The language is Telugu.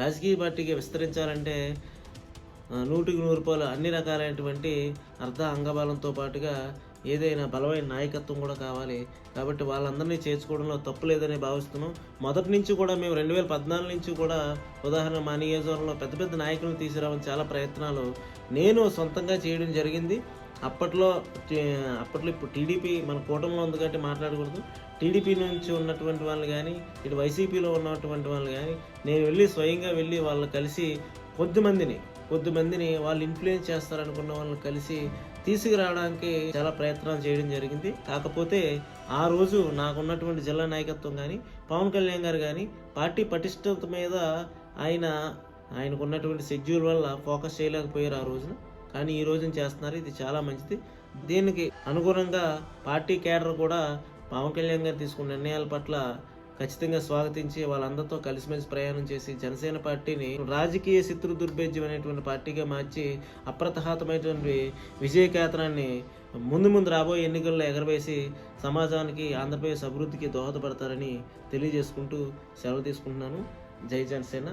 రాజకీయ పార్టీకి విస్తరించాలంటే 100% అన్ని రకాలైనటువంటి అంగబలంతో పాటుగా ఏదైనా బలమైన నాయకత్వం కూడా కావాలి. కాబట్టి వాళ్ళందరినీ చేర్చుకోవడంలో తప్పు లేదని భావిస్తున్నాం. మొదటి నుంచి కూడా మేము 2014 నుంచి కూడా ఉదాహరణ మా నియోజకవర్గంలో పెద్ద పెద్ద నాయకులను తీసుకురావని చాలా ప్రయత్నాలు నేను సొంతంగా చేయడం జరిగింది. అప్పట్లో ఇప్పుడు టీడీపీ మన కూటమిలో ఉంది కాబట్టి మాట్లాడకూడదు. టీడీపీ నుంచి ఉన్నటువంటి వాళ్ళు కానీ, ఇటు వైసీపీలో ఉన్నటువంటి వాళ్ళు కానీ నేను స్వయంగా వెళ్ళి వాళ్ళు కలిసి కొద్దిమందిని వాళ్ళు ఇన్ఫ్లుయెన్స్ చేస్తారనుకున్న వాళ్ళని కలిసి తీసుకురావడానికి చాలా ప్రయత్నాలు చేయడం జరిగింది. కాకపోతే ఆ రోజు నాకున్నటువంటి జిల్లా నాయకత్వం కానీ, పవన్ కళ్యాణ్ గారు కానీ పార్టీ పటిష్టత మీద ఆయనకున్నటువంటి షెడ్యూల్ వల్ల ఫోకస్ చేయలేకపోయారు ఆ రోజున. కానీ ఈ రోజున చేస్తున్నారు. ఇది చాలా మంచిది. దీనికి అనుగుణంగా పార్టీ కేడర్ కూడా పవన్ కళ్యాణ్ గారు తీసుకున్న నిర్ణయాల పట్ల ఖచ్చితంగా స్వాగతించి వాళ్ళందరితో కలిసిమెలిసి ప్రయాణం చేసి జనసేన పార్టీని రాజకీయ శత్రు దుర్భేద్యం అనేటువంటి పార్టీగా మార్చి అప్రతిహతమైనటువంటి విజయకేతనాన్ని ముందు రాబోయే ఎన్నికల్లో ఎగరవేసి సమాజానికి, ఆంధ్రప్రదేశ్ అభివృద్ధికి దోహదపడతారని తెలియజేసుకుంటూ సెలవు తీసుకుంటున్నాను. జై జనసేన.